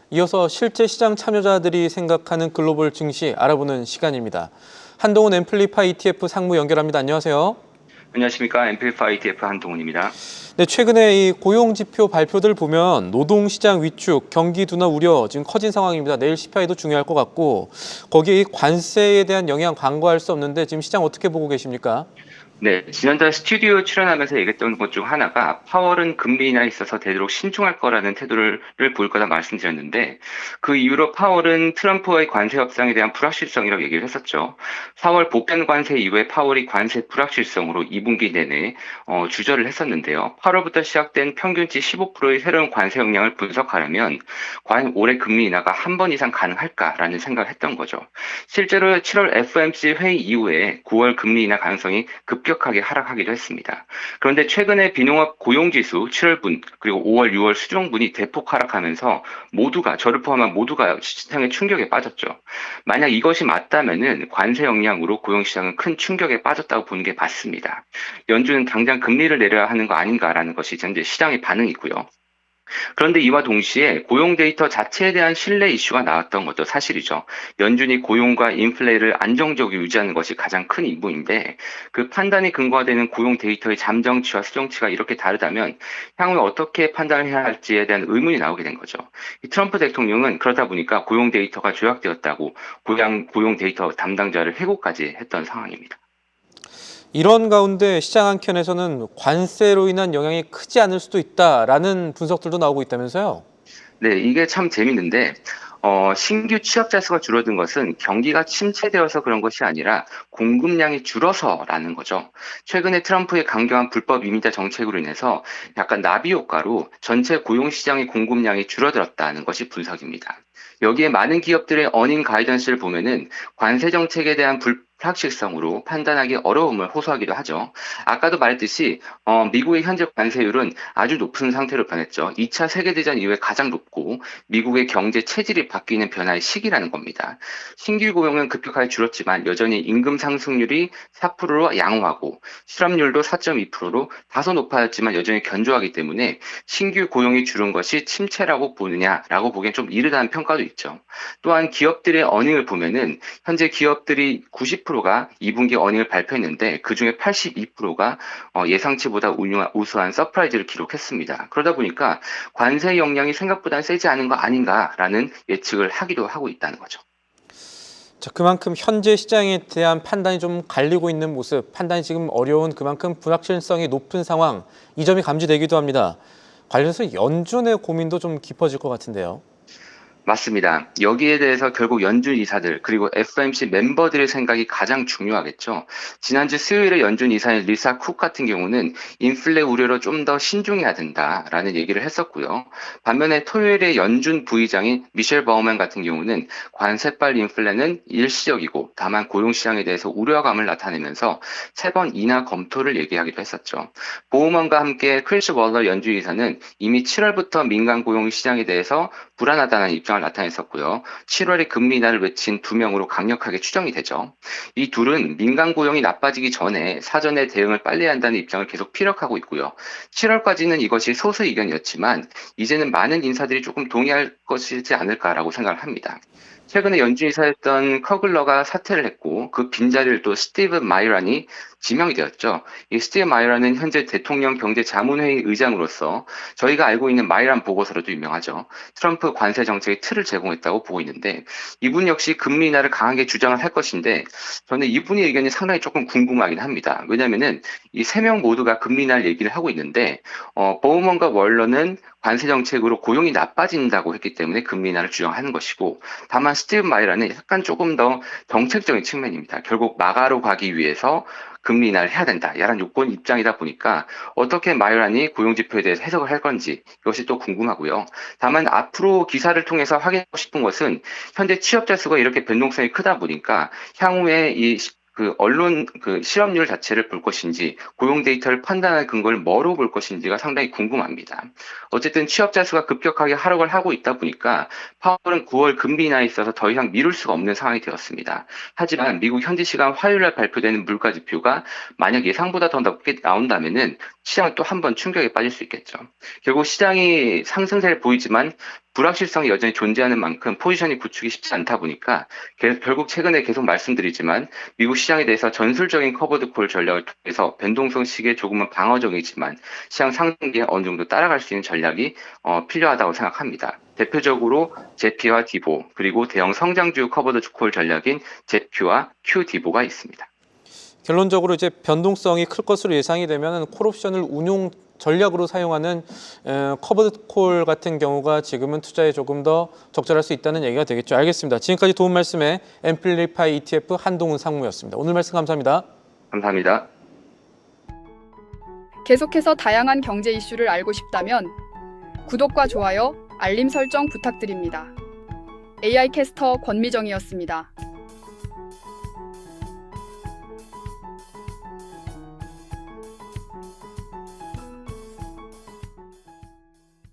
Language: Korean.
이어서 실제 시장 참여자들이 생각하는 글로벌 증시 알아보는 시간입니다. 한동훈 앰플리파이 ETF 상무 연결합니다. 안녕하세요. 안녕하십니까. 앰플리파이 ETF 한동훈입니다. 네, 최근에 이 고용 지표 발표들 보면 노동시장 위축, 경기 둔화 우려 지금 커진 상황입니다. 내일 CPI도 중요할 것 같고 거기에 이 관세에 대한 영향 간과할 수 없는데 지금 시장 어떻게 보고 계십니까? 네, 지난달 스튜디오 출연하면서 얘기했던 것 중 하나가 파월은 금리 인하에 있어서 되도록 신중할 거라는 태도를 보일 거다 말씀드렸는데 그 이후로 파월은 트럼프와의 관세 협상에 대한 불확실성이라고 얘기를 했었죠. 4월 보편 관세 이후에 파월이 관세 불확실성으로 2분기 내내 주저를 했었는데요. 8월부터 시작된 평균치 15%의 새로운 관세 역량을 분석하려면 과연 올해 금리 인하가 한 번 이상 가능할까라는 생각을 했던 거죠. 실제로 7월 FOMC 회의 이후에 9월 금리 인하 가능성이 급격하게 하락하기도 했습니다. 그런데 최근에 비농업 고용지수 7월분 그리고 5월, 6월 수종분이 대폭 하락하면서 모두가 저를 포함한 모두가 시장의 충격에 빠졌죠. 만약 이것이 맞다면은 관세 영향으로 고용시장은 큰 충격에 빠졌다고 보는 게 맞습니다. 연준은 당장 금리를 내려야 하는 거 아닌가라는 것이 현재 시장의 반응이고요. 그런데 이와 동시에 고용 데이터 자체에 대한 신뢰 이슈가 나왔던 것도 사실이죠. 연준이 고용과 인플레를 안정적으로 유지하는 것이 가장 큰 임무인데 그 판단이 근거되는 고용 데이터의 잠정치와 수정치가 이렇게 다르다면 향후에 어떻게 판단을 해야 할지에 대한 의문이 나오게 된 거죠. 이 트럼프 대통령은 그러다 보니까 고용 데이터가 조작되었다고 고용 데이터 담당자를 해고까지 했던 상황입니다. 이런 가운데 시장 한켠에서는 관세로 인한 영향이 크지 않을 수도 있다라는 분석들도 나오고 있다면서요? 네, 이게 참 재밌는데, 신규 취업자 수가 줄어든 것은 경기가 침체되어서 그런 것이 아니라 공급량이 줄어서라는 거죠. 최근에 트럼프의 강경한 불법 이민자 정책으로 인해서 약간 나비 효과로 전체 고용시장의 공급량이 줄어들었다는 것이 분석입니다. 여기에 많은 기업들의 어닝 가이던스를 보면은 관세 정책에 대한 불확실성으로 판단하기 어려움을 호소하기도 하죠. 아까도 말했듯이 미국의 현재 관세율은 아주 높은 상태로 변했죠. 2차 세계대전 이후에 가장 높고 미국의 경제 체질이 바뀌는 변화의 시기라는 겁니다. 신규 고용은 급격하게 줄었지만 여전히 임금 상승률이 4%로 양호하고 실업률도 4.2%로 다소 높아졌지만 여전히 견조하기 때문에 신규 고용이 줄은 것이 침체라고 보느냐라고 보기엔 좀 이르다는 평가도 있죠. 또한 기업들의 어닝을 보면은 현재 기업들이 90%가 2분기 어닝을 발표했는데 그중에 82%가 예상치보다 우수한 서프라이즈를 기록했습니다. 그러다 보니까 관세 영향이 생각보다 세지 않은 거 아닌가라는 예측을 하기도 하고 있다는 거죠. 자, 그만큼 현재 시장에 대한 판단이 좀 갈리고 있는 모습, 판단이 지금 어려운 그만큼 불확실성이 높은 상황, 이 점이 감지되기도 합니다. 관련해서 연준의 고민도 좀 깊어질 것 같은데요. 맞습니다. 여기에 대해서 결국 연준 이사들 그리고 FOMC 멤버들의 생각이 가장 중요하겠죠. 지난주 수요일에 연준 이사인 리사 쿡 같은 경우는 인플레 우려로 좀 더 신중해야 된다라는 얘기를 했었고요. 반면에 토요일에 연준 부의장인 미셸 버우먼 같은 경우는 관세빨 인플레는 일시적이고 다만 고용시장에 대해서 우려감을 나타내면서 세 번 인하 검토를 얘기하기도 했었죠. 버우먼과 함께 크리스 월러 연준 이사는 이미 7월부터 민간 고용 시장에 대해서 불안하다는 입장을 나타냈었고요. 7월에 금리 인하를 외친 두 명으로 강력하게 추정이 되죠. 이 둘은 민간 고용이 나빠지기 전에 사전에 대응을 빨리 해야 한다는 입장을 계속 피력하고 있고요. 7월까지는 이것이 소수 의견이었지만 이제는 많은 인사들이 조금 동의할 것이지 않을까라고 생각을 합니다. 최근에 연준이사였던 커글러가 사퇴를 했고 그 빈자리를 또 스티브 마이란이 지명이 되었죠. 이 스티브 마이란은 현재 대통령 경제자문회의 의장으로서 저희가 알고 있는 마이란 보고서로도 유명하죠. 트럼프 관세 정책의 틀을 제공했다고 보고 있는데 이분 역시 금리 인하를 강하게 주장을 할 것인데 저는 이분의 의견이 상당히 조금 궁금하긴 합니다. 왜냐하면은 이 세 명 모두가 금리 인하를 얘기를 하고 있는데 버우먼과 월러는 관세 정책으로 고용이 나빠진다고 했기 때문에 금리 인하를 주장하는 것이고 다만 스티브 마이란은 약간 조금 더 정책적인 측면입니다. 결국 마가로 가기 위해서 금리 인하를 해야 된다. 이런 요건 입장이다 보니까 어떻게 마이란이 고용지표에 대해서 해석을 할 건지 이것이 또 궁금하고요. 다만 앞으로 기사를 통해서 확인하고 싶은 것은 현재 취업자 수가 이렇게 변동성이 크다 보니까 향후에 언론 실업률 자체를 볼 것인지 고용 데이터를 판단할 근거를 뭐로 볼 것인지가 상당히 궁금합니다. 어쨌든 취업자 수가 급격하게 하락을 하고 있다 보니까 파월은 9월 금리 인하에 있어서 더 이상 미룰 수가 없는 상황이 되었습니다. 하지만 미국 현지 시간 화요일 날 발표되는 물가 지표가 만약 예상보다 더 높게 나온다면은 시장은 또 한 번 충격에 빠질 수 있겠죠. 결국 시장이 상승세를 보이지만 불확실성이 여전히 존재하는 만큼 포지션이 구축이 쉽지 않다 보니까 결국 최근에 계속 말씀드리지만 미국 시장에 대해서 전술적인 커버드 콜 전략을 통해서 변동성 시기에 조금은 방어적이지만 시장 상승기에 어느 정도 따라갈 수 있는 전략이 필요하다고 생각합니다. 대표적으로 제피와 디보 그리고 대형 성장주 커버드 콜 전략인 제퓨와 큐디보가 있습니다. 결론적으로 이제 변동성이 클 것으로 예상이 되면 콜옵션을 운용 전략으로 사용하는 커버드 콜 같은 경우가 지금은 투자에 조금 더 적절할 수 있다는 얘기가 되겠죠. 알겠습니다. 지금까지 도움 말씀에 앰플리파이 ETF 한동훈 상무였습니다. 오늘 말씀 감사합니다. 감사합니다. 계속해서 다양한 경제 이슈를 알고 싶다면 구독과 좋아요, 알림 설정 부탁드립니다. AI 캐스터 권미정이었습니다.